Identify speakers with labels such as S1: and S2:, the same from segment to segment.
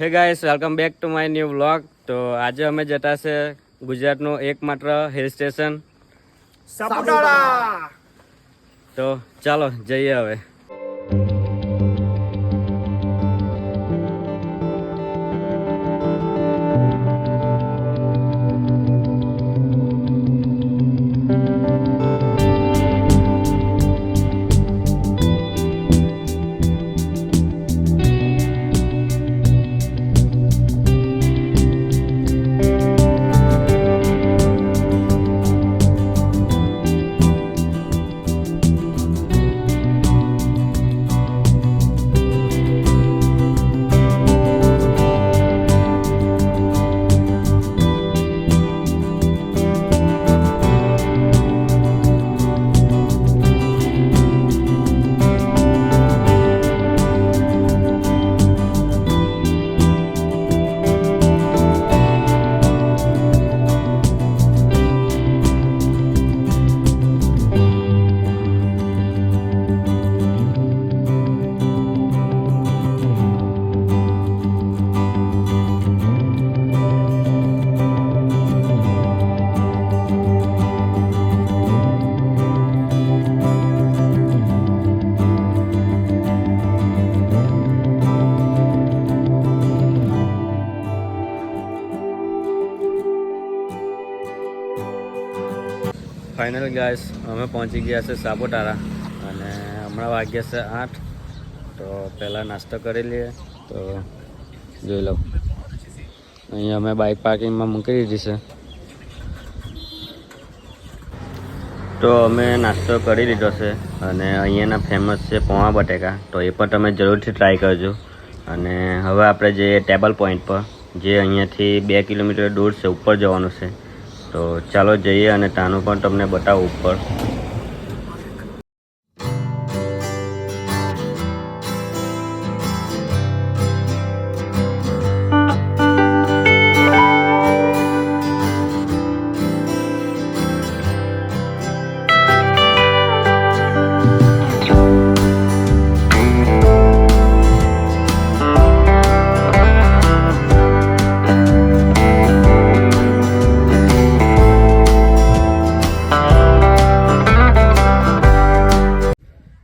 S1: હે guys, welcome back to my new vlog. તો આજે અમે જતા છે ગુજરાતનું એકમાત્ર હિલ સ્ટેશન
S2: સાપુતારા.
S1: તો ચાલો જઈએ હવે. ફાઇનલ ગાઈસ, અમે પહોંચી ગયા છે સાપુતારા અને હમણાં વાગ્યા છે 8. તો પહેલાં નાસ્તો કરી લઈએ. તો જોઈ લો, અહીંયા અમે બાઇક પાર્કિંગમાં મૂકી દીધી છે. તો અમે નાસ્તો કરી લીધો છે અને અહીંયાના ફેમસ છે પૌવા બટેકા. તો એ પણ તમે જરૂરથી ટ્રાય કરજો. અને હવે આપણે જઈએ ટેબલ પોઈન્ટ પર, જે અહીંયાથી 2 કિલોમીટર દૂર છે, ઉપર જવાનું છે. તો ચાલો જઈએ અને ત્યાંનું પણ તમને બતાવું ઉપર.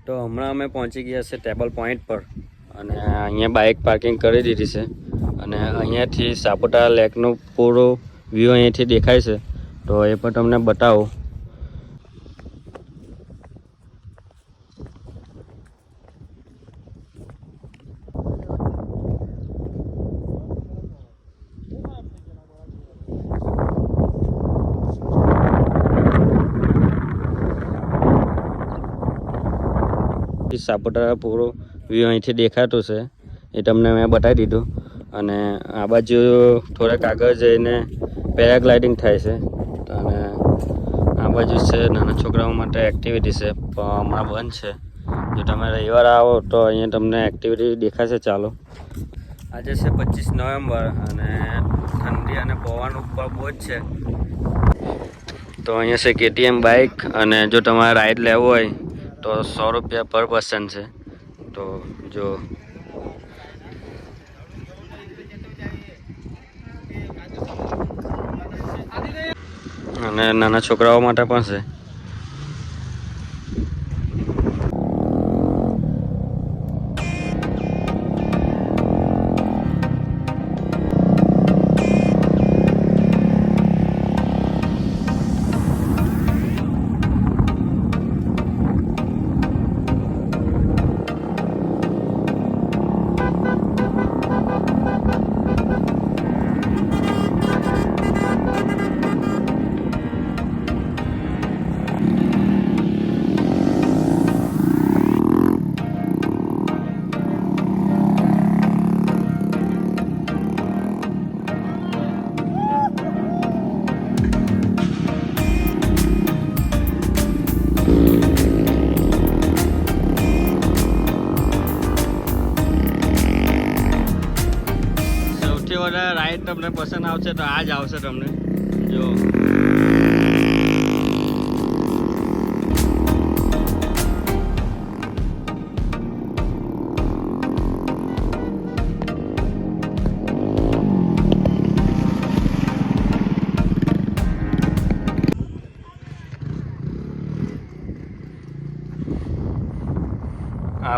S1: તો હમણાં અમે પહોંચી ગયા છે ટેબલ પોઈન્ટ પર અને અહીંયા બાઇક પાર્કિંગ કરી દીધી છે. અને અહીંયાથી સાપુતારા લેકનું પૂરો વ્યૂ અહીંયાથી દેખાય છે. તો એ પણ તમને બતાવું. સાપુતારા પૂરો વ્યૂ અહીંથી દેખાતું છે, એ તમને મેં બતાવી દીધું. અને આ બાજુ થોડાક આગળ જઈને પેરાગ્લાઇડિંગ થાય છે. અને આ બાજુ છે નાના છોકરાઓ માટે એક્ટિવિટી છે, પણ હમણાં બંધ છે. જો તમે રવિવાર આવો તો અહીંયા તમને એક્ટિવિટી દેખાશે. ચાલો, આજે છે 25 નવેમ્બર અને ઠંડી અને પવન ઉપર બહુ જ છે. તો અહીંયા છે KTM બાઇક અને જો તમારે રાઈડ લેવો હોય તો 100 રૂપિયા પર પર્સન છે. તો જો અને નાના છોકરાઓ માટે પણ છે. વધારે રાઈડ તમને પસંદ આવશે તો આ જ આવશે તમને. જો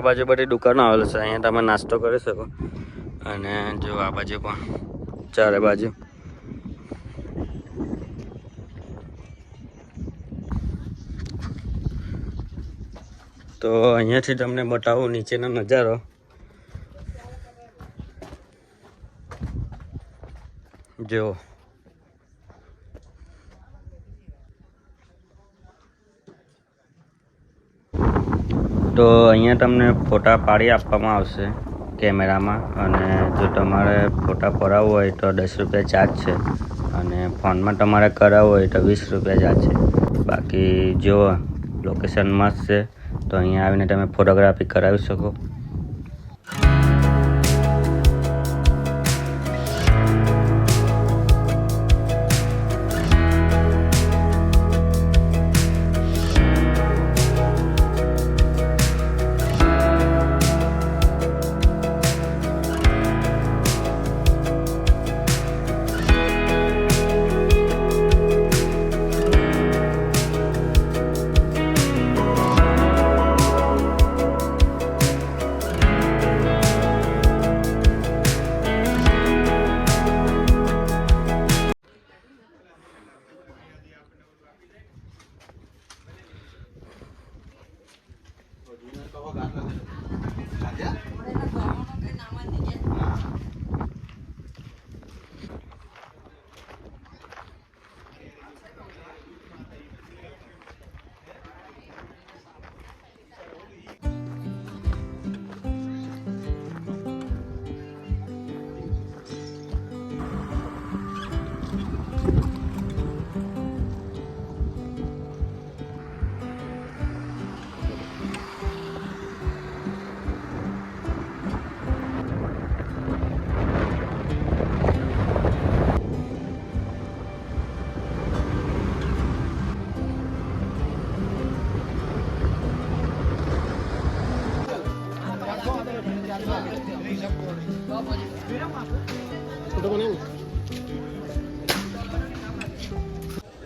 S1: આ બાજુ બધી દુકાનો આવેલી છે, અહીંયા તમે નાસ્તો કરી શકો. અને જો આ બાજુ પણ ચારે બાજુ તો અહીંયાથી તમને બતાવું નીચેનો નજારો. જો તો અહીંયા તમને ફોટા પાડી આપવામાં આવશે કેમેરામાં, અને જો તમારે ફોટા પડાવવું હોય તો 10 રૂપિયા ચાર્જ છે, અને ફોનમાં તમારે કરાવવું હોય તો 20 રૂપિયા ચાર્જ છે. બાકી જો લોકેશન મસ્ત છે, તો અહીંયા આવીને તમે ફોટોગ્રાફી કરાવી શકો.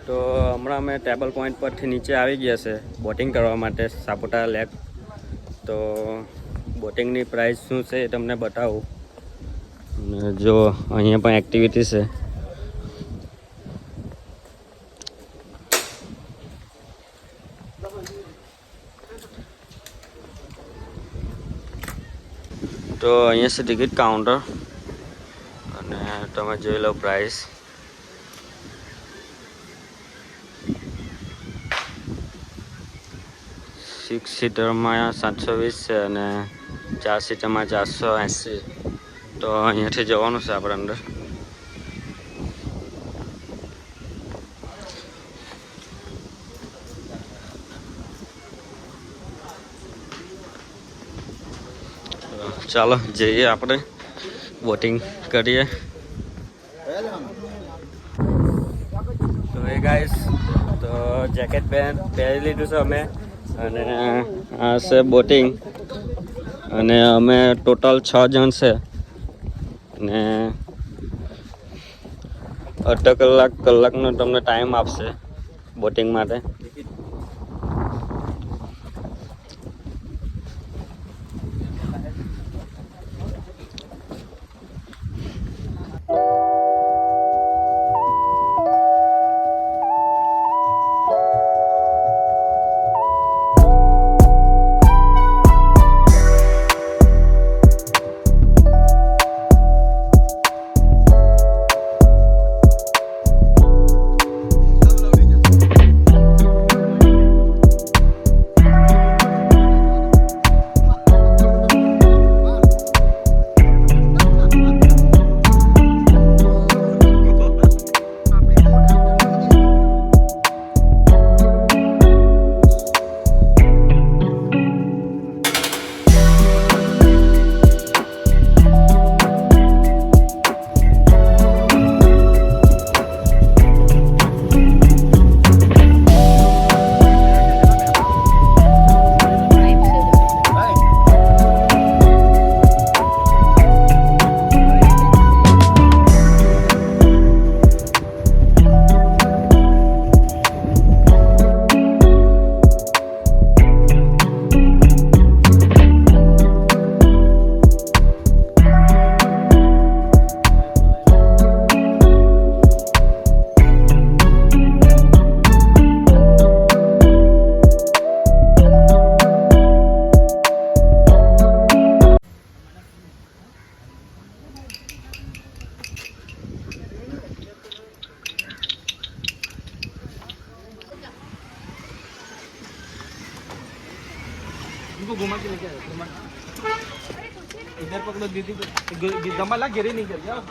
S1: તો હમણાં અમે ટેબલ પોઈન્ટ પરથી નીચે આવી ગયા છે બોટિંગ કરવા માટે સાપુતારા લેક. તો બોટિંગની પ્રાઇસ શું છે એ તમને બતાવું. અને જો અહીંયા પણ એક્ટિવિટી છે. તો અહીંયા છે ટિકિટ કાઉન્ટર, અને તમે જોઈ લો પ્રાઇસ. સિક્સ સીટરમાં 720 છે, અને 4 સીટરમાં 480. તો અહીંયાથી જવાનું છે આપણે અંદર. ચાલો જઈએ આપણે બોટિંગ કરીએ. તો એ ગાઈસ, તો જેકેટ પહેરી લીધું છે અમે, અને આ છે બોટિંગ. અને અમે ટોટલ 6 જણ છે, અને અડધો કલાકનો તમને ટાઈમ આપશે બોટિંગ માટે.
S2: उसको घुमा के लेके आया घुमा इधर पकड़ो दीदी दमाला गिरे नहीं कर जाओ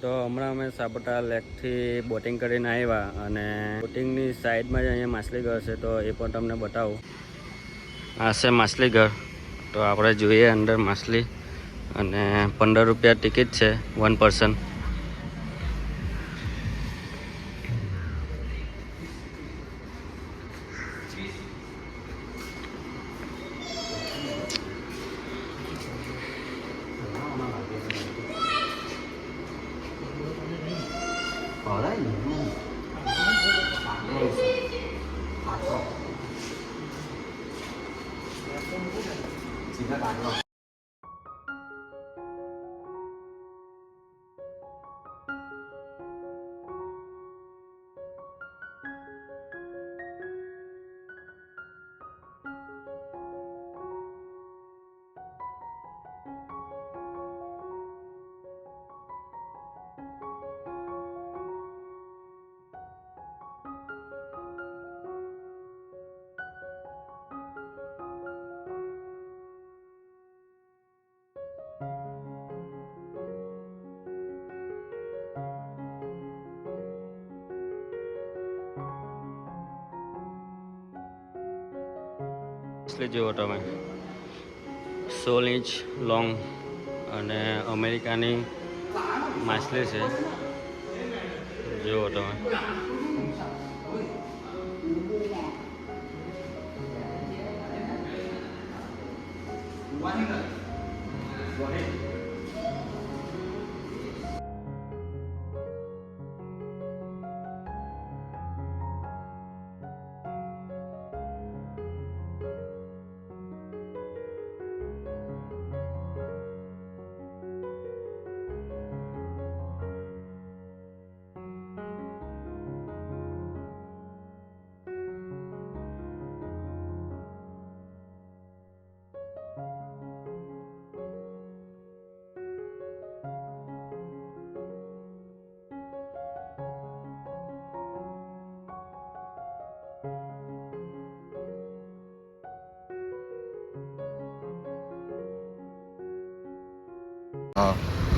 S1: તો હમણાં અમે સાપુતારા લેકથી બોટિંગ કરીને આવ્યા અને બોટિંગની સાઈડમાં જ અહીંયા માછલી ઘર છે તો એ પણ તમને બતાવું. આ છે માછલી ઘર. તો આપણે જોઈએ અંદર માછલી અને 15 રૂપિયા ટિકિટ છે 1 પર્સન. માછલી જુઓ તમે 16 ઇંચ લોંગ અને અમેરિકાની માછલી છે જુઓ તમે.
S3: हाँ